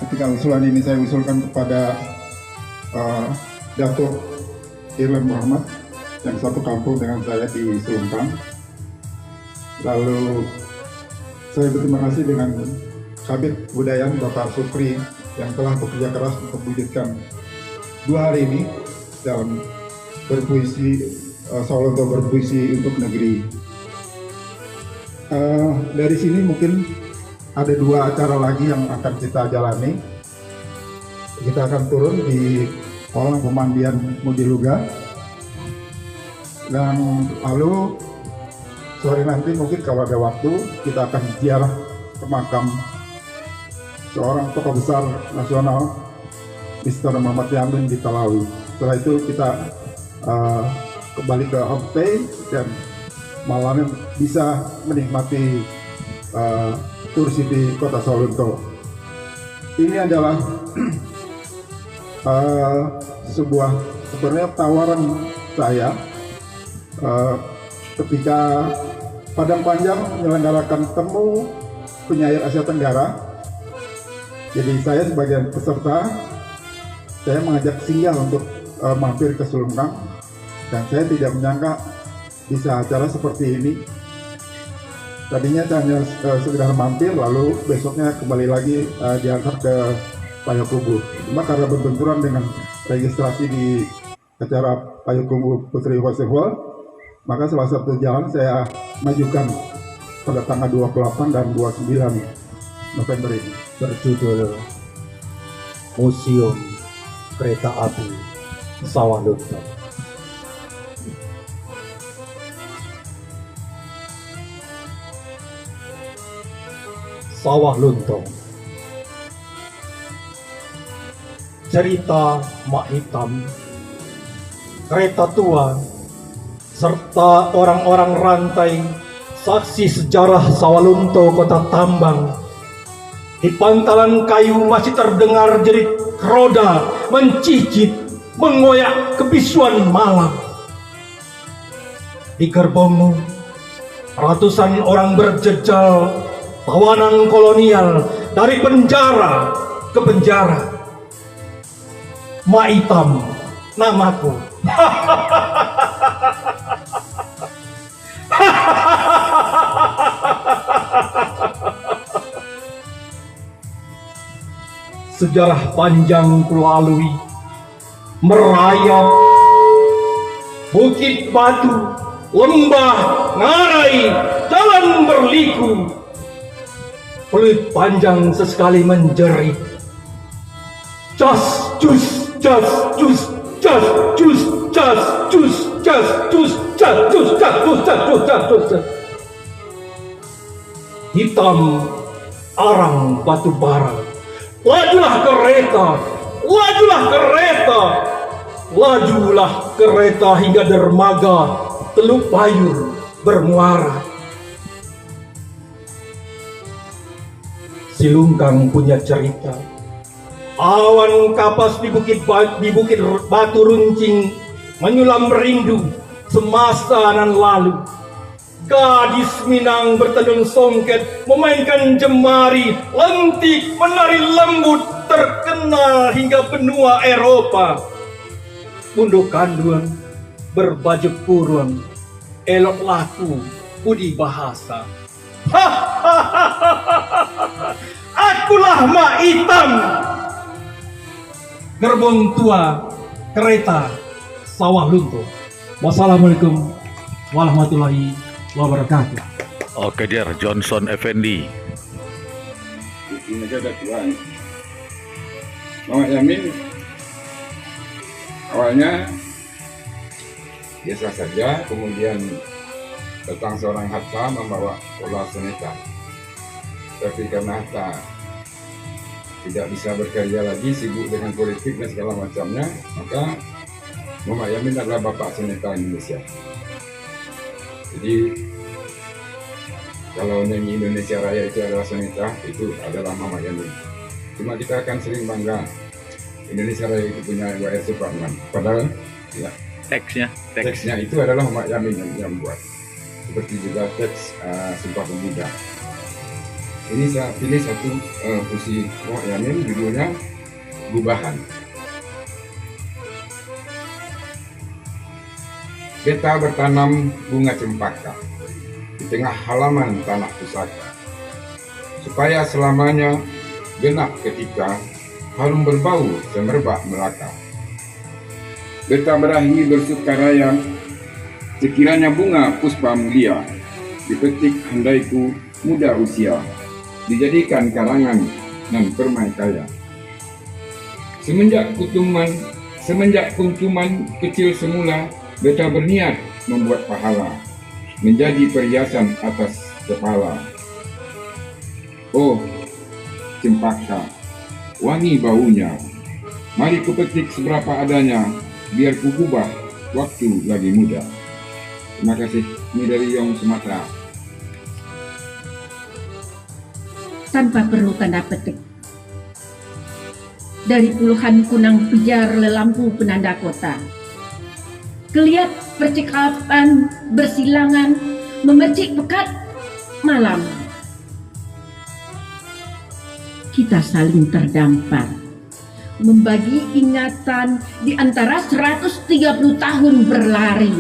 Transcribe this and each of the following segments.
ketika usulan ini saya usulkan kepada Datuk Irwan Muhammad yang satu kampung dengan saya di Selumpang. Lalu saya berterima kasih dengan Kabid Budayaan Bapak Supri yang telah bekerja keras untuk mewujudkan 2 hari ini dalam berpuisi, Sawalunto berpuisi untuk negeri. Dari sini mungkin ada 2 acara lagi yang akan kita jalani. Kita akan turun di kolam pemandian Mudiluga, dan lalu sore nanti mungkin kalau ada waktu kita akan ziarah ke makam seorang tokoh besar nasional, Mr. Muhammad Yamin di Talawi. Setelah itu kita kembali ke homestay dan malamnya bisa menikmati tur di Kota Sawalunto. Ini adalah sebuah sebenarnya tawaran saya ketika Padang Panjang menyelenggarakan temu penyair Asia Tenggara. Jadi saya sebagai peserta, saya mengajak singgah untuk mampir ke Selumpang, dan saya tidak menyangka bisa acara seperti ini. Tadinya hanya sekedar mampir, lalu besoknya kembali lagi diantar ke Payakumbuh. Cuma karena berbenturan dengan registrasi di acara Payakumbuh Putri Festival, maka salah satu jalan saya majukan pada tanggal 28 dan 29 November ini. Berjudul Museum Kereta Api Sawalunto. Sawalunto, cerita Mak Hitam, kereta tua, serta orang-orang rantai, saksi sejarah Sawalunto kota tambang. Di pantalan kayu masih terdengar jerit roda mencicit, mengoyak kebisuan malam. Di gerbongmu, ratusan orang berjejal, tawanan kolonial dari penjara ke penjara. Mak Hitam, namaku. Sejarah panjang kulalui, merayap, bukit batu, lembah, ngarai, jalan berliku. Peluit panjang sesekali menjerit. Jas, jus, jas, jus, jas, jus, jas, jus, jas, jus, jas, jus, jas, jus, jas, jus, jas, jus. Hitam, arang batu bara. Lajulah kereta, lajulah kereta, lajulah kereta hingga dermaga Teluk Payur bermuara. Silungkang punya cerita. Awan kapas di bukit batu runcing menyulam rindu semasa nan lalu. Gadis Minang bertandun songket, memainkan jemari, lentik, menari lembut, terkenal hingga benua Eropa. Punduk Kanduan, berbaju kurung, elok laku, budi bahasa. Akulah Mak Hitam. Gerbong tua kereta Sawalunto. Wassalamualaikum warahmatullahi wabarakatuh. Oke, dia Johnson Effendi. Ini aja ada tuan. Muhammad Yamin awalnya biasa saja, kemudian datang seorang Hatta membawa pola soneta. Tapi karena Hatta tidak bisa berkarya lagi, sibuk dengan politik dan segala macamnya, maka Muhammad Yamin adalah bapak soneta Indonesia. Jadi kalau nyanyi Indonesia Raya itu adalah soneta, itu adalah Muhammad Yamin. Cuma kita akan sering bangga Indonesia Raya itu punya W.R. Supratman. Padahal ya, teksnya itu adalah Muhammad Yamin yang buat. Seperti juga teks Sumpah Pemuda. Ini saya pilih satu puisi Wak Yamin, judulnya Gubahan. Beta bertanam bunga cempaka di tengah halaman tanah pusaka, supaya selamanya genap ketika harum berbau semerbak Melaka. Beta berahi bersukaraya sekiranya bunga puspa mulia dipetik handaiku muda usia, dijadikan karangan dan permai kaya. Semenjak kuntuman kecil semula, beta berniat membuat pahala, menjadi perhiasan atas kepala. Oh, cempaka, wangi baunya, mari kupetik seberapa adanya, biar kugubah waktu lagi muda. Terima kasih. Ini dari Yong Sumatera. Tanpa perlu tanda petik. Dari puluhan kunang pijar lelampu penanda kota, kelihat percakapan bersilangan memercik pekat malam. Kita saling terdampar, membagi ingatan di antara 130 tahun berlari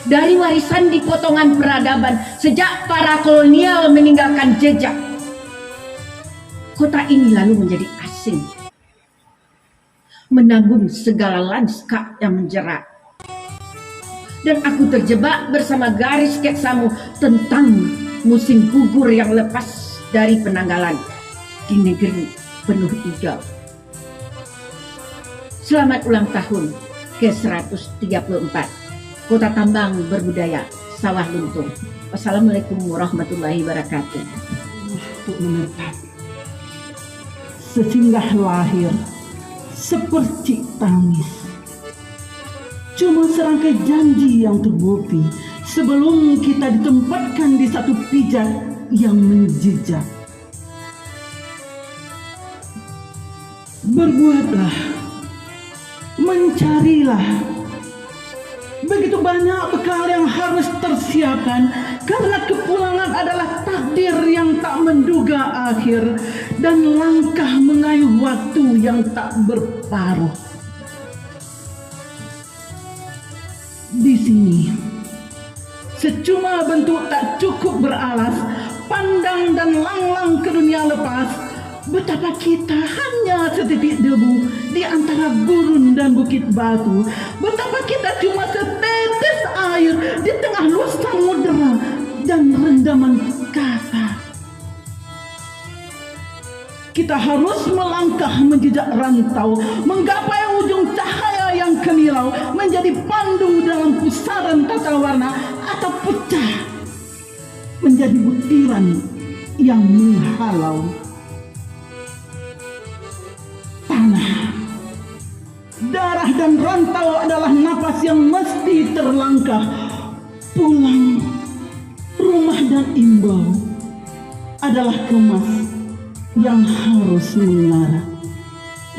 dari warisan di potongan peradaban sejak para kolonial meninggalkan jejak. Kota ini lalu menjadi asing, menanggung segala lanskap yang menjerat. Dan aku terjebak bersama garis sketsamu tentang musim gugur yang lepas dari penanggalan di negeri penuh hijau. Selamat ulang tahun ke-134 Kota Tambang Berbudaya Sawah Lunto. Wassalamualaikum warahmatullahi wabarakatuh. Untuk menetap sesinggah lahir seperti tangis, cuma serangkai janji yang terbukti sebelum kita ditempatkan di satu pijak yang menjejak. Berbuatlah, mencarilah. Begitu banyak bekal yang harus tersiapkan, karena kepulangan adalah takdir yang tak menduga akhir dan langkah mengayuh waktu yang tak berparuh. Di sini, secuma bentuk tak cukup beralas, pandang dan langlang ke dunia lepas, betapa kita hanya setitik debu di antara gurun dan bukit batu. Betapa kita cuma setetes air di tengah luas samudera dan rendaman kata. Kita harus melangkah menjejak rantau, menggapai ujung cahaya yang kemilau, menjadi pandu dalam pusaran tata warna, atau pecah menjadi butiran yang menghalau. Tanah, darah dan rantau adalah napas yang mesti terlangkah. Pulang, rumah dan imbau adalah kemas yang harus mengarah.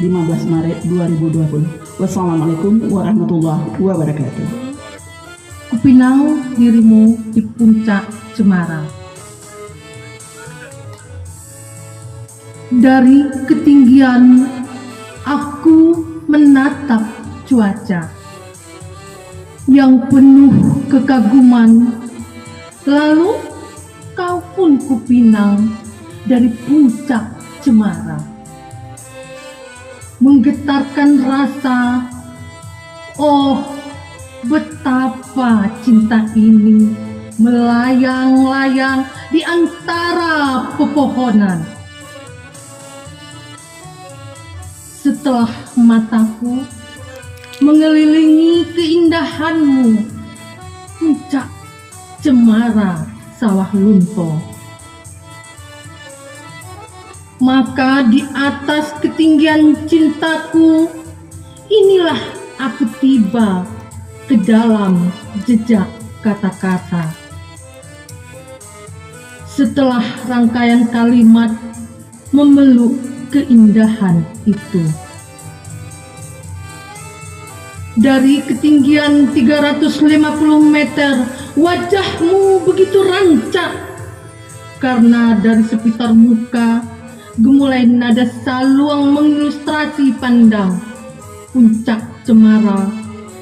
15 Maret 2020. Wassalamualaikum warahmatullahi wabarakatuh. Kupinau dirimu di puncak cemara. Dari ketinggian aku menatap cuaca yang penuh kekaguman. Lalu kau pun kupinau dari puncak cemara, menggetarkan rasa. Oh, betapa cinta ini melayang-layang di antara pepohonan. Setelah mataku mengelilingi keindahanmu, puncak cemara Sawah Lunto, maka di atas ketinggian cintaku inilah aku tiba ke dalam jejak kata-kata. Setelah rangkaian kalimat memeluk keindahan itu, dari ketinggian 350 meter wajahmu begitu rancak. karena dari sekitar muka gemulai nada saluang mengilustrasi pandang. Puncak cemara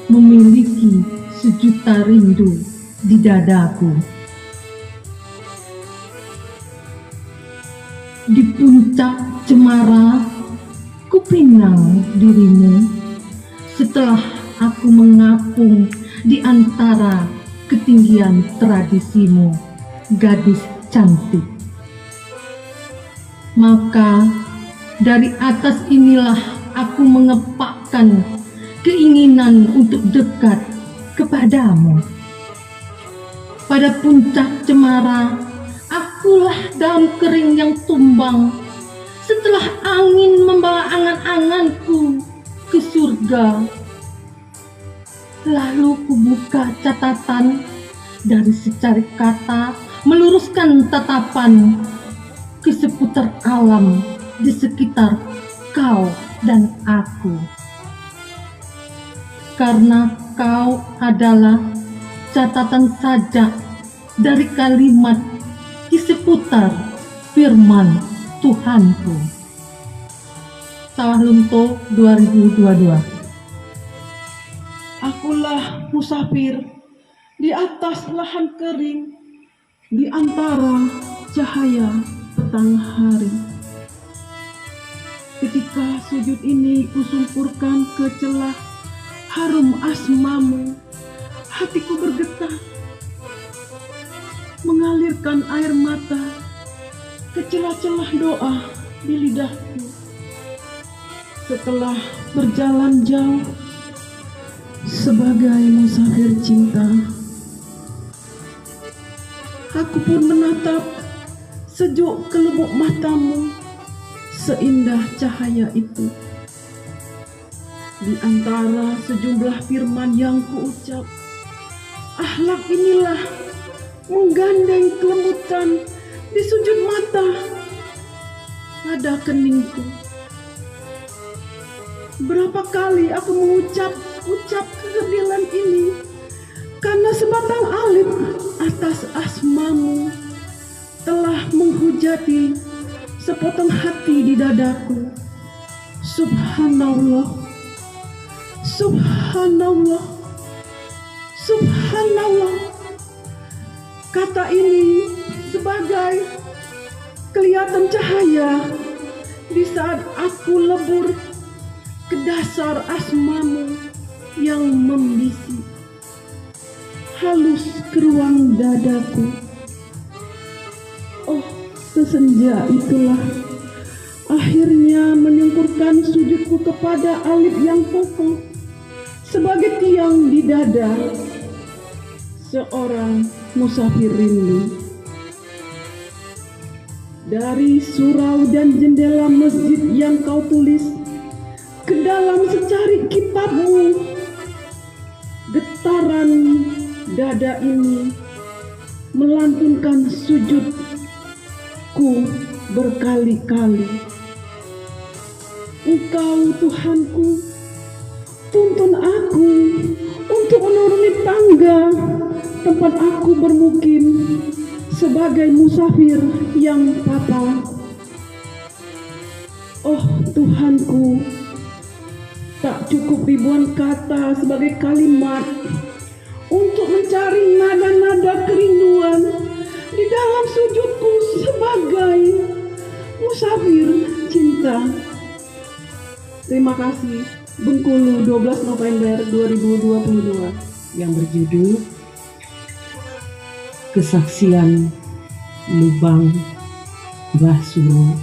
memiliki sejuta rindu di dadaku. Di puncak cemara kupinang dirimu setelah aku mengapung di antara ketinggian tradisimu, gadis cantik. Maka dari atas inilah aku mengepakkan keinginan untuk dekat kepadamu. Pada puncak cemara, akulah daun kering yang tumbang setelah angin membawa angan-anganku ke surga. Lalu kubuka catatan dari secari kata, meluruskan tatapan ke seputar alam di sekitar kau dan aku. Karena kau adalah catatan saja dari kalimat di seputar firman Tuhanku. Sawah Lunto 2022. Akulah musafir di atas lahan kering, di antara cahaya petang hari. Ketika sujud ini kusungkurkan ke celah harum asmamu, hatiku bergetar, mengalirkan air mata ke celah-celah doa di lidahku. Setelah berjalan jauh sebagai musafir cinta, aku pun menatap sejuk kelubuk matamu, seindah cahaya itu. Di antara sejumlah firman yang kuucap, akhlak inilah menggandeng kelembutan di sujud mata pada keningku. Berapa kali aku mengucap kegerdilan ini karena sebatang alif atas asmamu telah menghujati sepotong hati di dadaku. Subhanallah, subhanallah, subhanallah. Kata ini sebagai kelihatan cahaya di saat aku lebur ke dasar asmamu yang membisik halus ke ruang dadaku. Oh, sesenja itulah akhirnya menyungkurkan sujudku kepada alif yang kokoh sebagai tiang di dada seorang musafir rindu. Dari surau dan jendela masjid yang kau tulis ke dalam secari kitabmu, getaran dada ini melantunkan sujudku berkali-kali. Engkau Tuhanku, tuntun aku untuk menuruni tangga tempat aku bermukim sebagai musafir yang papa. Oh Tuhanku, tak cukup ribuan kata sebagai kalimat untuk mencari nada-nada kerinduan di dalam sujudku sebagai musafir cinta. Terima kasih. Bengkulu, 12 November 2022, yang berjudul Kesaksian Lubang Mbah Suro,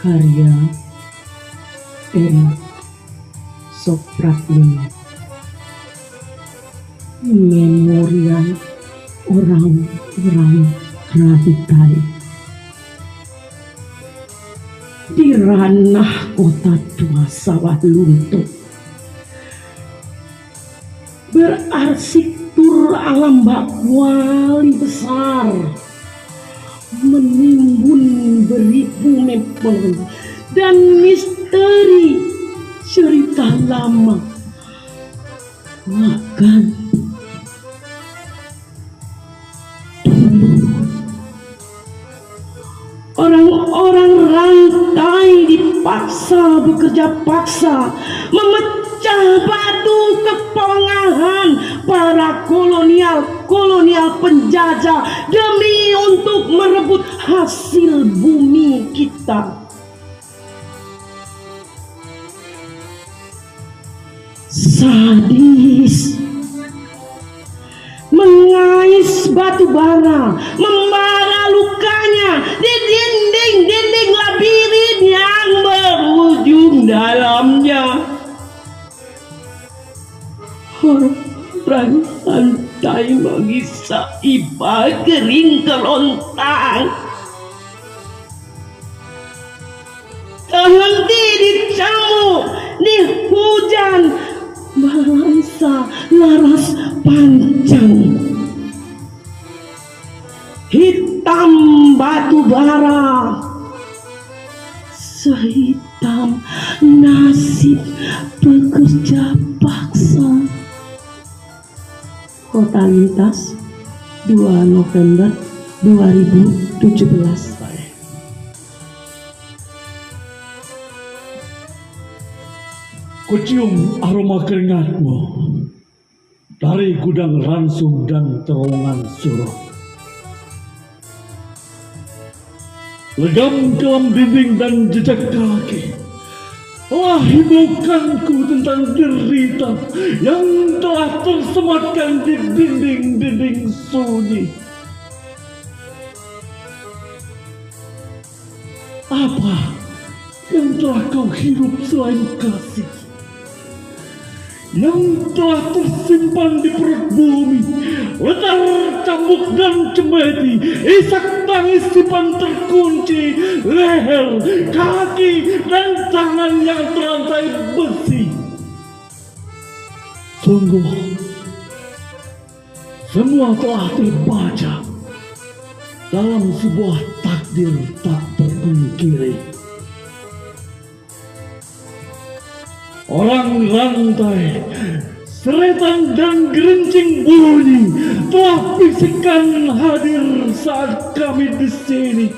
karya Eri Sopratman. Memorial orang-orang radikal di ranah kota tua Sawah Lunto, berarsitektur alam bak wali besar, menimbun beribu mempel dan misteri cerita lama. Makan dulu Orang-orang rantai dipaksa bekerja paksa, memecah batu kepongahan para kolonial penjajah demi untuk merebut hasil bumi kita. Sadis, mengais batu bara, membara lukanya di dinding labirin yang berujung dalamnya. Orang santai mengisah iba kering kerontang, terhenti dicamuk, di hujan, bangsa laras panjang. Hitam batu bara, sehitam nasib pekerja paksa. Kota Lintas, 2 November 2017. Kucium aroma keringatmu dari gudang ransum dan terowongan suruh. Legam kelam dinding dan jejak kaki telah hibukanku tentang derita yang telah tersematkan di dinding-dinding sunyi. Apa yang telah kau hidup selain kasih? Yang telah tersimpan di perut bumi, letar cambuk dan cemeti, isak tangis simpan terkunci, leher, kaki, dan tangan yang terantai besi. Sungguh, semua telah terbaca dalam sebuah takdir tak terpungkiri. Orang rantai, seretan dan gerincing bunyi telah bisikan hadir saat kami di sini.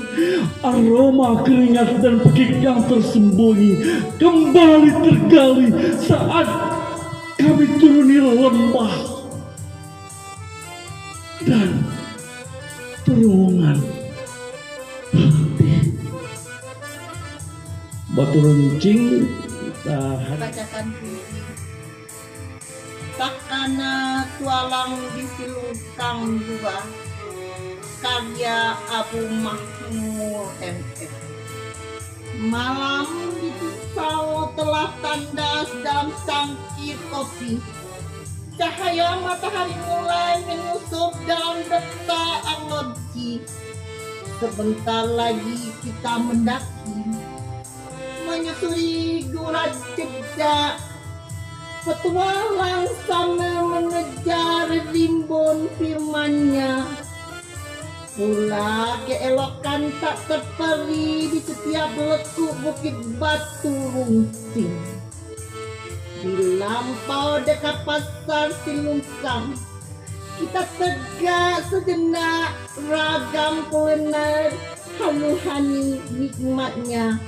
Aroma keringat dan pekik yang tersembunyi kembali tergali saat kami turuni lembah dan terowongan. Batu runcing. Bacakan puisi. Takana tualang disilukang dua, karya Abu Mahmud MF. Malam di pisau telah tandas dalam cangkir kopi. Cahaya matahari mulai menyusup dalam detak arloji. Sebentar lagi kita mendaki, menyusuri gurah jejak, petualang sambil mengejar rimbun firmannya. Pula keelokan tak terperi di setiap lekuk bukit batu runcing. Di lampau dekat pasar Silungkang, kita tegak sejenak, ragam kuliner halu-hani nikmatnya.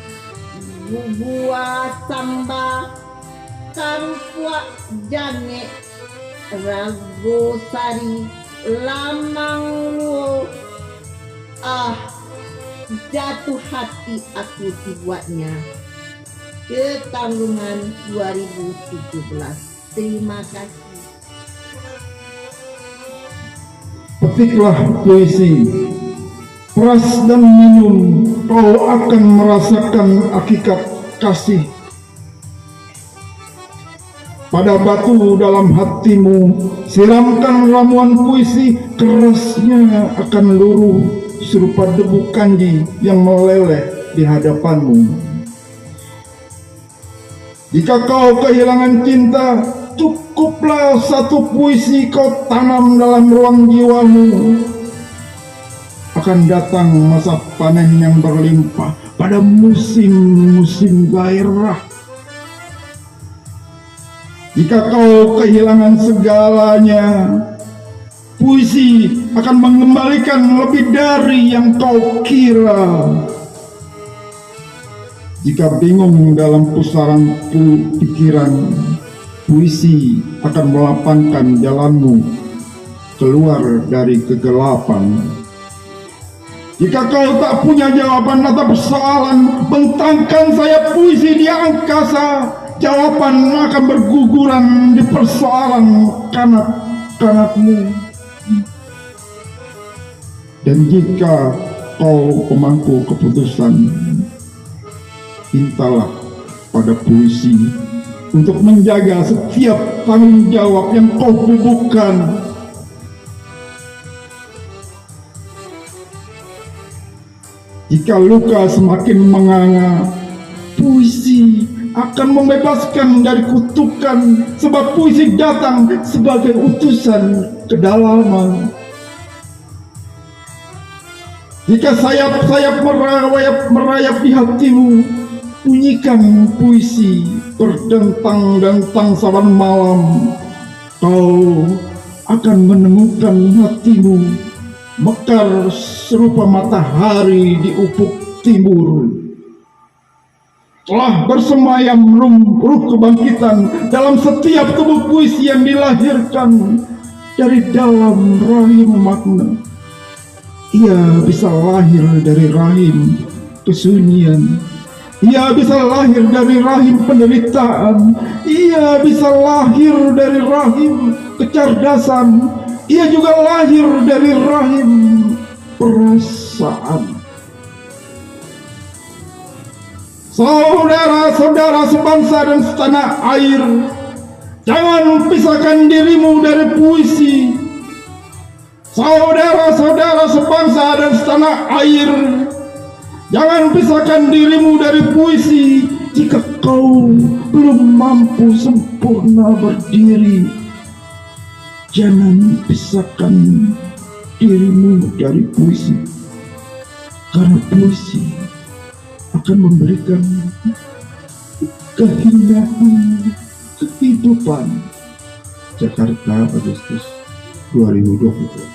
Buah samba, karpuak jangek, rago sari, lamang luo. Jatuh hati aku dibuatnya. Ketanggungan 2017. Terima kasih. Petiklah puisi, peras dan minum, kau akan merasakan hakikat kasih. Pada batu dalam hatimu, siramkan ramuan puisi, kerasnya akan luruh serupa debu kanji yang meleleh di hadapanmu. Jika kau kehilangan cinta, cukuplah satu puisi kau tanam dalam ruang jiwamu. Akan datang masa panen yang berlimpah pada musim-musim gairah. Jika kau kehilangan segalanya, puisi akan mengembalikan lebih dari yang kau kira. Jika bingung dalam pusaran pikiran, puisi akan melapangkan jalanmu keluar dari kegelapan. Jika kau tak punya jawaban atas persoalan, bentangkan sayap puisi di angkasa. Jawaban akan berguguran di persoalan kanak-kanakmu. Dan jika kau pemangku keputusan, mintalah pada puisi untuk menjaga setiap tanggung jawab yang kau bubuhkan. Jika luka semakin menganga, puisi akan membebaskan dari kutukan, sebab puisi datang sebagai utusan kedalaman. Jika sayap-sayap merayap di hatimu, bunyikan puisi berdentang-dentang saban malam. Kau akan menemukan hatimu mekar serupa matahari di ufuk timur. Telah bersemayam ruh kebangkitan dalam setiap tubuh puisi yang dilahirkan dari dalam rahim makna. Ia bisa lahir dari rahim kesunyian. Ia bisa lahir dari rahim penderitaan. Ia bisa lahir dari rahim kecerdasan. Ia juga lahir dari rahim perasaan. Saudara-saudara sebangsa dan setanah air, jangan pisahkan dirimu dari puisi. Saudara-saudara sebangsa dan setanah air, jangan pisahkan dirimu dari puisi. Jika kau belum mampu sempurna berdiri, jangan pisahkan dirimu dari puisi. Karena puisi akan memberikan keindahan kehidupan. Jakarta, Agustus 2020.